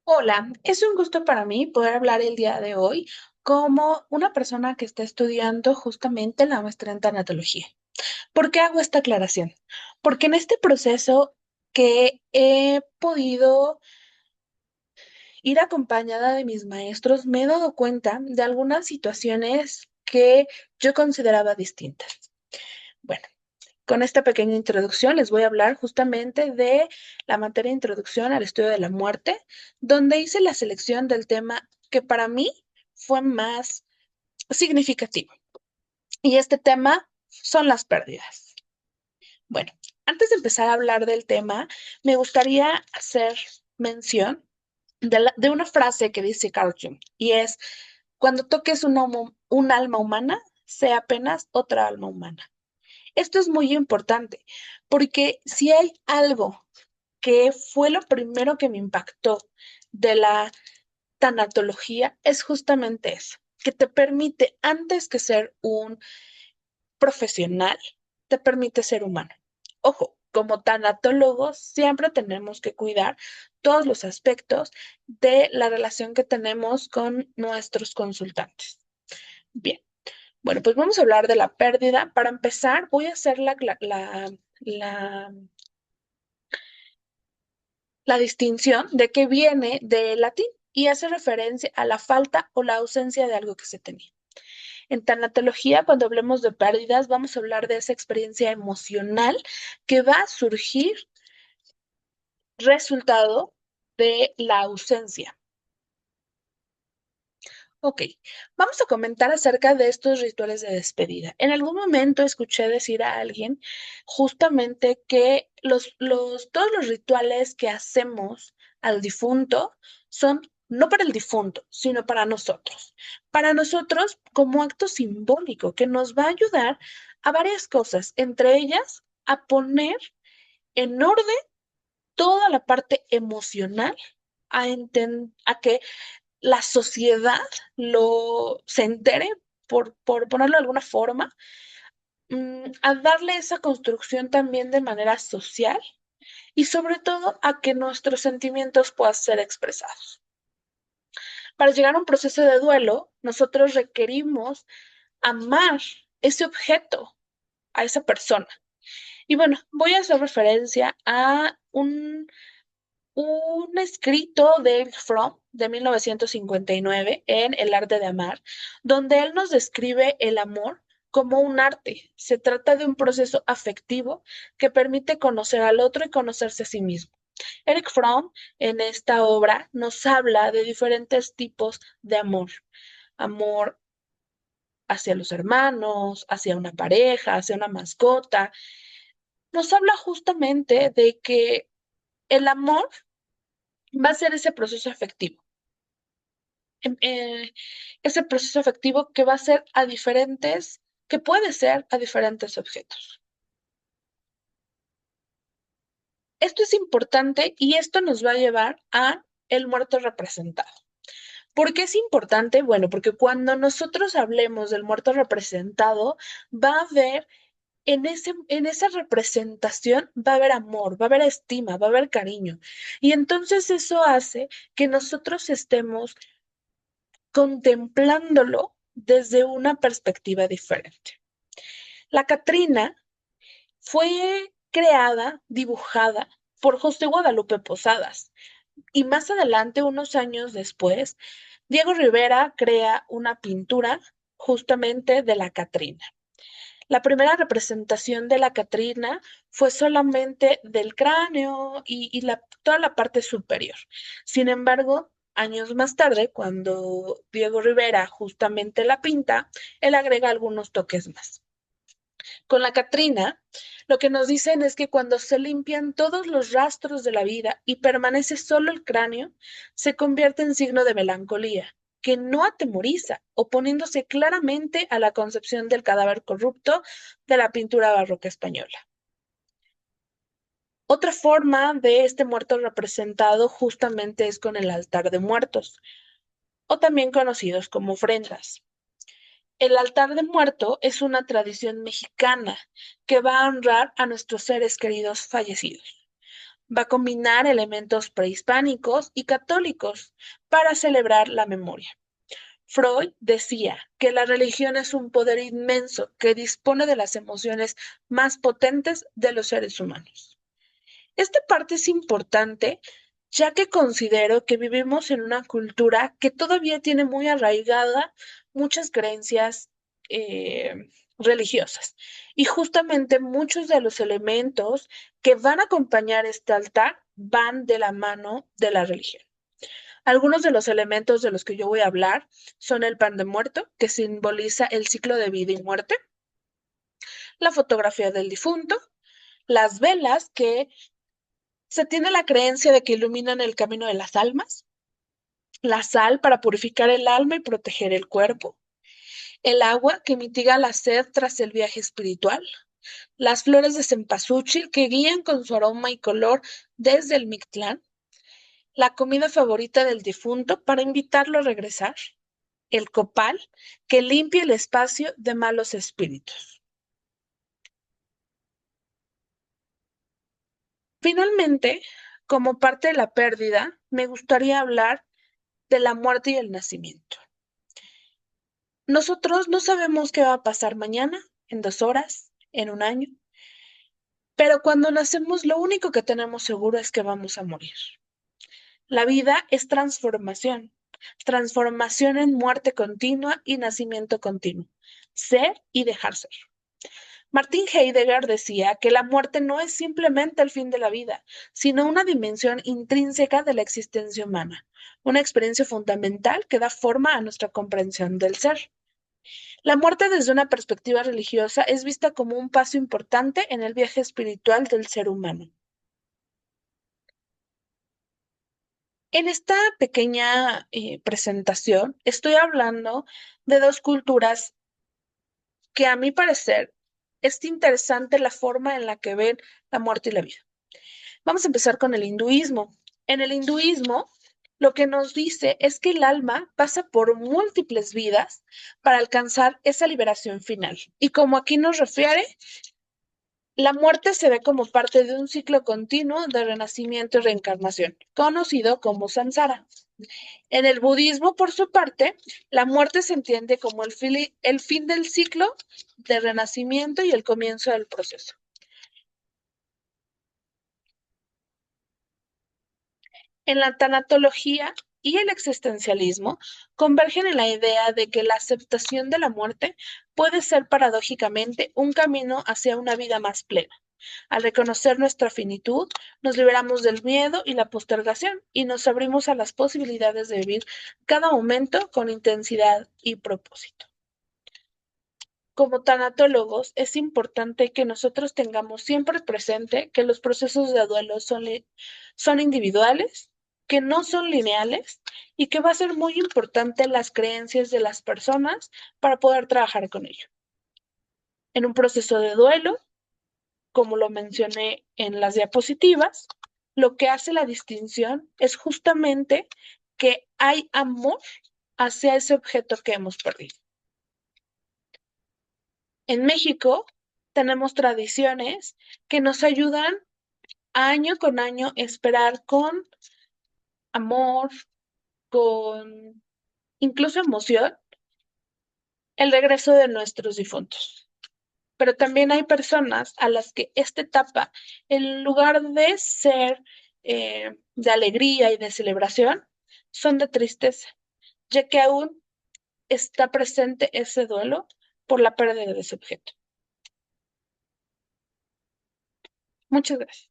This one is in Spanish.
Hola, es un gusto para mí poder hablar el día de hoy como una persona que está estudiando justamente la maestría en tanatología. ¿Por qué hago esta aclaración? Porque en este proceso que he podido ir acompañada de mis maestros, me he dado cuenta de algunas situaciones que yo consideraba distintas. Bueno, con esta pequeña introducción les voy a hablar justamente de la materia de Introducción al Estudio de la Muerte, donde hice la selección del tema que para mí fue más significativo. Y este tema son las pérdidas. Bueno, antes de empezar a hablar del tema, me gustaría hacer mención de una frase que dice Carl Jung, y es, cuando toques un alma humana, sea apenas otra alma humana. Esto es muy importante porque si hay algo que fue lo primero que me impactó de la tanatología, es justamente eso, que te permite, antes que ser un profesional, te permite ser humano. Ojo, como tanatólogos siempre tenemos que cuidar todos los aspectos de la relación que tenemos con nuestros consultantes. Bien. Bueno, pues vamos a hablar de la pérdida. Para empezar, voy a hacer la, la distinción de que viene del latín y hace referencia a la falta o la ausencia de algo que se tenía. En tanatología, cuando hablemos de pérdidas, vamos a hablar de esa experiencia emocional que va a surgir resultado de la ausencia. Ok, vamos a comentar acerca de estos rituales de despedida. En algún momento escuché decir a alguien justamente que todos los rituales que hacemos al difunto son no para el difunto, sino para nosotros. Para nosotros como acto simbólico que nos va a ayudar a varias cosas, entre ellas a poner en orden toda la parte emocional, a que la sociedad se entere, por ponerlo de alguna forma, a darle esa construcción también de manera social y sobre todo a que nuestros sentimientos puedan ser expresados. Para llegar a un proceso de duelo, nosotros requerimos amar ese objeto, a esa persona. Y bueno, voy a hacer referencia a un escrito de Eric Fromm de 1959 en El arte de amar, donde él nos describe el amor como un arte. Se trata de un proceso afectivo que permite conocer al otro y conocerse a sí mismo. Eric Fromm en esta obra nos habla de diferentes tipos de amor. Amor hacia los hermanos, hacia una pareja, hacia una mascota. Nos habla justamente de que el amor va a ser ese proceso afectivo. Ese proceso afectivo que va a ser a diferentes, que puede ser a diferentes objetos. Esto es importante y esto nos va a llevar a el muerto representado. ¿Por qué es importante? Bueno, porque cuando nosotros hablemos del muerto representado, va a haber en esa representación va a haber amor, va a haber estima, va a haber cariño. Y entonces eso hace que nosotros estemos contemplándolo desde una perspectiva diferente. La Catrina fue creada, dibujada por José Guadalupe Posadas y más adelante, unos años después, Diego Rivera crea una pintura justamente de la Catrina. La primera representación de la Catrina fue solamente del cráneo toda la parte superior. Sin embargo, años más tarde, cuando Diego Rivera justamente la pinta, él agrega algunos toques más. Con la Catrina, lo que nos dicen es que cuando se limpian todos los rastros de la vida y permanece solo el cráneo, se convierte en signo de melancolía, que no atemoriza, oponiéndose claramente a la concepción del cadáver corrupto de la pintura barroca española. Otra forma de este muerto representado justamente es con el altar de muertos, o también conocidos como ofrendas. El altar de muerto es una tradición mexicana que va a honrar a nuestros seres queridos fallecidos. Va a combinar elementos prehispánicos y católicos para celebrar la memoria. Freud decía que la religión es un poder inmenso que dispone de las emociones más potentes de los seres humanos. Esta parte es importante ya que considero que vivimos en una cultura que todavía tiene muy arraigada muchas creencias religiosas. Y justamente muchos de los elementos que van a acompañar este altar van de la mano de la religión. Algunos de los elementos de los que yo voy a hablar son el pan de muerto, que simboliza el ciclo de vida y muerte, la fotografía del difunto, las velas, que se tiene la creencia de que iluminan el camino de las almas, la sal para purificar el alma y proteger el cuerpo, el agua que mitiga la sed tras el viaje espiritual, las flores de cempasúchil que guían con su aroma y color desde el Mictlán, la comida favorita del difunto para invitarlo a regresar, el copal que limpia el espacio de malos espíritus. Finalmente, como parte de la pérdida, me gustaría hablar de la muerte y el nacimiento. Nosotros no sabemos qué va a pasar mañana, en 2 horas, en un año, pero cuando nacemos lo único que tenemos seguro es que vamos a morir. La vida es transformación, transformación en muerte continua y nacimiento continuo, ser y dejar ser. Martin Heidegger decía que la muerte no es simplemente el fin de la vida, sino una dimensión intrínseca de la existencia humana, una experiencia fundamental que da forma a nuestra comprensión del ser. La muerte desde una perspectiva religiosa es vista como un paso importante en el viaje espiritual del ser humano. En esta pequeña presentación estoy hablando de dos culturas que a mi parecer es interesante la forma en la que ven la muerte y la vida. Vamos a empezar con el hinduismo. En el hinduismo, lo que nos dice es que el alma pasa por múltiples vidas para alcanzar esa liberación final. Y como aquí nos refiere, la muerte se ve como parte de un ciclo continuo de renacimiento y reencarnación, conocido como samsara. En el budismo, por su parte, la muerte se entiende como el fin del ciclo de renacimiento y el comienzo del proceso. En la tanatología y el existencialismo convergen en la idea de que la aceptación de la muerte puede ser paradójicamente un camino hacia una vida más plena. Al reconocer nuestra finitud, nos liberamos del miedo y la postergación y nos abrimos a las posibilidades de vivir cada momento con intensidad y propósito. Como tanatólogos, es importante que nosotros tengamos siempre presente que los procesos de duelo son individuales, que no son lineales y que va a ser muy importante las creencias de las personas para poder trabajar con ello. En un proceso de duelo, como lo mencioné en las diapositivas, lo que hace la distinción es justamente que hay amor hacia ese objeto que hemos perdido. En México tenemos tradiciones que nos ayudan año con año a esperar con amor, con incluso emoción, el regreso de nuestros difuntos. Pero también hay personas a las que esta etapa, en lugar de ser de alegría y de celebración, son de tristeza, ya que aún está presente ese duelo por la pérdida de ese objeto. Muchas gracias.